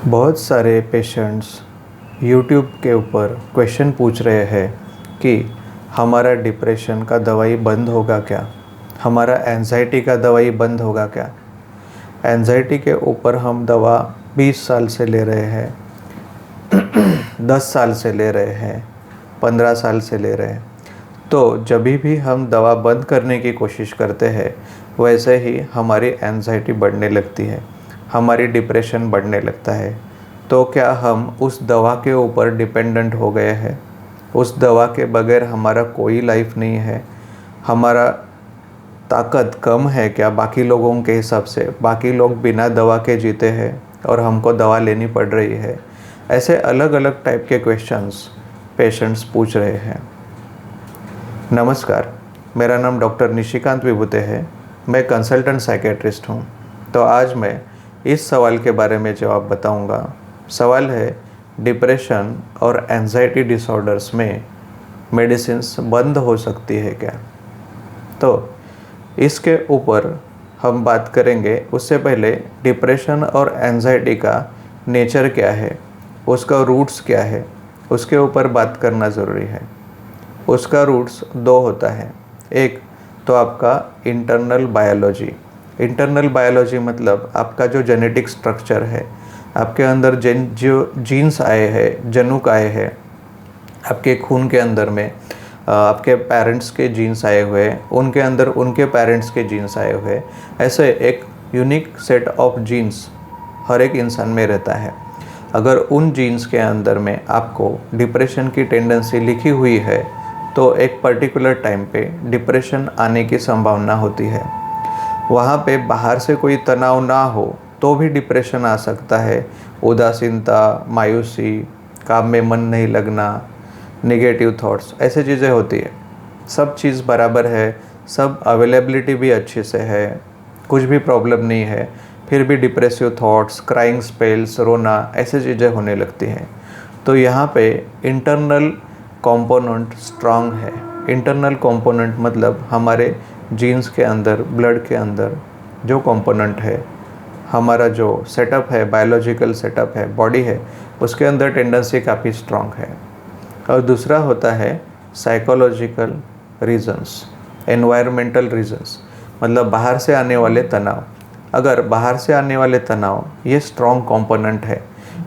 बहुत सारे patients YouTube के ऊपर क्वेश्चन पूछ रहे हैं कि हमारा डिप्रेशन का दवाई बंद होगा क्या, हमारा एंजाइटी का दवाई बंद होगा क्या। एंजाइटी के ऊपर हम दवा 20 साल से ले रहे हैं, 10 साल से ले रहे हैं, 15 साल से ले रहे हैं। तो जब भी हम दवा बंद करने की कोशिश करते हैं वैसे ही हमारी एंजाइटी बढ़ने लगती है, हमारी डिप्रेशन बढ़ने लगता है। तो क्या हम उस दवा के ऊपर डिपेंडेंट हो गए हैं? उस दवा के बगैर हमारा कोई लाइफ नहीं है? हमारा ताकत कम है क्या बाकी लोगों के हिसाब से? बाकी लोग बिना दवा के जीते हैं और हमको दवा लेनी पड़ रही है। ऐसे अलग अलग टाइप के क्वेश्चंस पेशेंट्स पूछ रहे हैं। नमस्कार, मेरा नाम डॉक्टर निशिकांत विभूते है। मैं कंसल्टेंट साइकेट्रिस्ट हूँ। तो आज मैं इस सवाल के बारे में जवाब बताऊँगा। सवाल है, डिप्रेशन और एंजाइटी डिसऑर्डर्स में मेडिसिन्स बंद हो सकती है क्या? तो इसके ऊपर हम बात करेंगे। उससे पहले डिप्रेशन और एंजाइटी का नेचर क्या है, उसका रूट्स क्या है, उसके ऊपर बात करना ज़रूरी है। उसका रूट्स दो होता है। एक तो आपका इंटरनल बायोलॉजी मतलब आपका जो जेनेटिक स्ट्रक्चर है, आपके अंदर जो जीन्स आए हैं, जनुक आए हैं, आपके खून के अंदर में आपके पेरेंट्स के जीन्स आए हुए हैं, उनके अंदर उनके पेरेंट्स के जीन्स आए हुए हैं। ऐसे एक यूनिक सेट ऑफ जीन्स हर एक इंसान में रहता है। अगर उन जीन्स के अंदर में आपको डिप्रेशन की टेंडेंसी लिखी हुई है तो एक पर्टिकुलर टाइम पे डिप्रेशन आने की संभावना होती है। वहाँ पे बाहर से कोई तनाव ना हो तो भी डिप्रेशन आ सकता है। उदासीनता, मायूसी, काम में मन नहीं लगना, नेगेटिव थॉट्स, ऐसे चीज़ें होती है। सब चीज़ बराबर है, सब अवेलेबिलिटी भी अच्छे से है, कुछ भी प्रॉब्लम नहीं है, फिर भी डिप्रेसिव थॉट्स, क्राइंग स्पेल्स, रोना, ऐसे चीज़ें होने लगती हैं। तो यहाँ पे इंटरनल कंपोनेंट स्ट्रांग है। इंटरनल कंपोनेंट मतलब हमारे जीन्स के अंदर, ब्लड के अंदर जो कंपोनेंट है, हमारा जो सेटअप है, बायोलॉजिकल सेटअप है, बॉडी है, उसके अंदर टेंडेंसी काफ़ी स्ट्रांग है। और दूसरा होता है साइकोलॉजिकल रीजंस, एनवायरमेंटल रीजंस, मतलब बाहर से आने वाले तनाव। अगर बाहर से आने वाले तनाव ये स्ट्रॉन्ग कंपोनेंट है,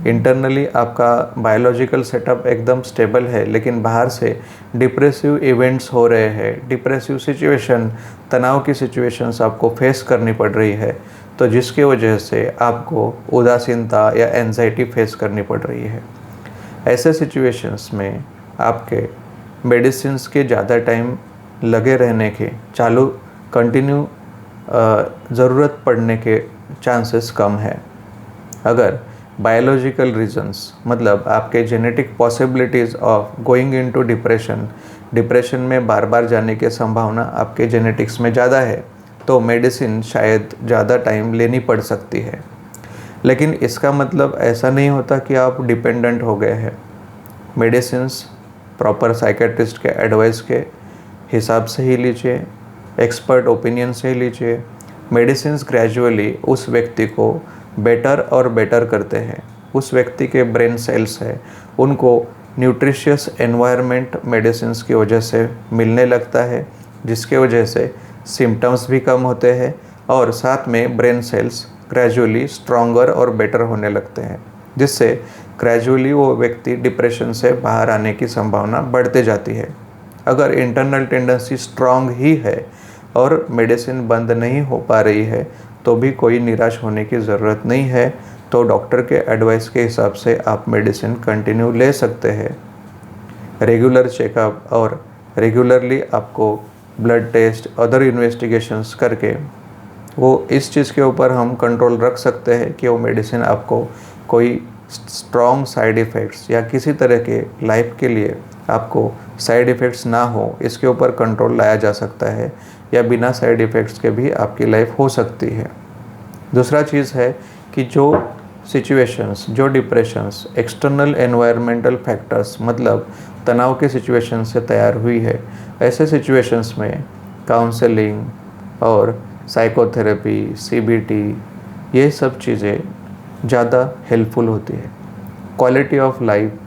इंटरनली आपका बायोलॉजिकल सेटअप एकदम स्टेबल है, लेकिन बाहर से डिप्रेसिव इवेंट्स हो रहे हैं, डिप्रेसिव सिचुएशन, तनाव की सिचुएशंस आपको फेस करनी पड़ रही है, तो जिसकी वजह से आपको उदासीनता या एंजाइटी फेस करनी पड़ रही है। ऐसे सिचुएशंस में आपके मेडिसिन्स के ज़्यादा टाइम लगे रहने के, कंटिन्यू ज़रूरत पड़ने के चांसेस कम है। अगर बायोलॉजिकल रीजंस मतलब आपके genetic possibilities of going into depression में बार बार जाने की संभावना आपके जेनेटिक्स में ज़्यादा है, तो मेडिसिन शायद ज़्यादा टाइम लेनी पड़ सकती है। लेकिन इसका मतलब ऐसा नहीं होता कि आप डिपेंडेंट हो गए हैं। मेडिसिन्स प्रॉपर साइकेट्रिस्ट के एडवाइस के हिसाब से ही लीजिए, एक्सपर्ट ओपिनियन से ही लीजिए। मेडिसिन्स ग्रेजुअली उस व्यक्ति को बेटर और बेटर करते हैं। उस व्यक्ति के ब्रेन सेल्स है, उनको न्यूट्रिशियस एनवायरनमेंट मेडिसिन्स की वजह से मिलने लगता है, जिसके वजह से सिम्टम्स भी कम होते हैं और साथ में ब्रेन सेल्स ग्रेजुअली स्ट्रॉन्गर और बेटर होने लगते हैं, जिससे ग्रेजुअली वो व्यक्ति डिप्रेशन से बाहर आने की संभावना बढ़ते जाती है। अगर इंटरनल टेंडेंसी स्ट्रॉन्ग ही है और मेडिसिन बंद नहीं हो पा रही है तो भी कोई निराश होने की ज़रूरत नहीं है। तो डॉक्टर के एडवाइस के हिसाब से आप मेडिसिन कंटिन्यू ले सकते हैं। रेगुलर चेकअप और रेगुलरली आपको ब्लड टेस्ट, अदर इन्वेस्टिगेशंस करके वो इस चीज़ के ऊपर हम कंट्रोल रख सकते हैं कि वो मेडिसिन आपको कोई स्ट्रॉन्ग साइड इफ़ेक्ट्स या किसी तरह के लाइफ के लिए आपको साइड इफ़ेक्ट्स ना हो, इसके ऊपर कंट्रोल लाया जा सकता है, या बिना साइड इफ़ेक्ट्स के भी आपकी लाइफ हो सकती है। दूसरा चीज़ है कि जो सिचुएशंस, जो डिप्रेशंस एक्सटर्नल एनवायरमेंटल फैक्टर्स मतलब तनाव के सिचुएशन से तैयार हुई है, ऐसे सिचुएशंस में काउंसलिंग और साइकोथेरेपी, CBT, ये सब चीज़ें ज़्यादा हेल्पफुल होती है। क्वालिटी ऑफ लाइफ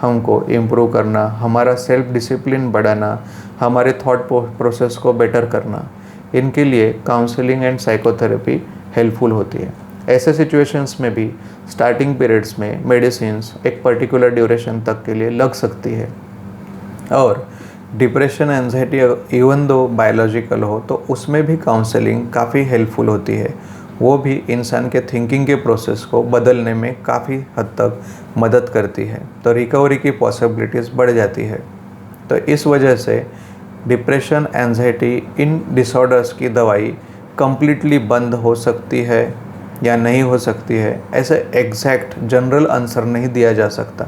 हमको इम्प्रूव करना, हमारा सेल्फ डिसिप्लिन बढ़ाना, हमारे थॉट प्रोसेस को बेटर करना, इनके लिए काउंसलिंग एंड साइकोथेरेपी हेल्पफुल होती है। ऐसे सिचुएशंस में भी स्टार्टिंग पीरियड्स में मेडिसिन्स एक पर्टिकुलर ड्यूरेशन तक के लिए लग सकती है। और depression anxiety even though biological हो तो उसमें भी काउंसलिंग काफ़ी हेल्पफुल होती है। वो भी इंसान के थिंकिंग के प्रोसेस को बदलने में काफ़ी हद तक मदद करती है, तो रिकवरी की पॉसिबिलिटीज़ बढ़ जाती है। तो इस वजह से डिप्रेशन एंजाइटी इन डिसऑर्डर्स की दवाई कम्प्लीटली बंद हो सकती है या नहीं हो सकती है, ऐसे एग्जैक्ट जनरल आंसर नहीं दिया जा सकता।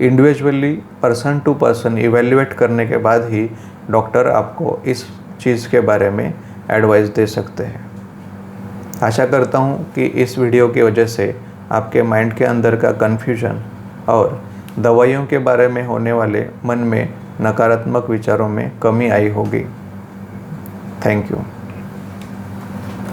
Individually person to person evaluate करने के बाद ही डॉक्टर आपको इस चीज़ के बारे में एडवाइस दे सकते हैं। आशा करता हूँ कि इस वीडियो की वजह से आपके माइंड के अंदर का कन्फ्यूजन और दवाइयों के बारे में होने वाले मन में नकारात्मक विचारों में कमी आई होगी। Thank you.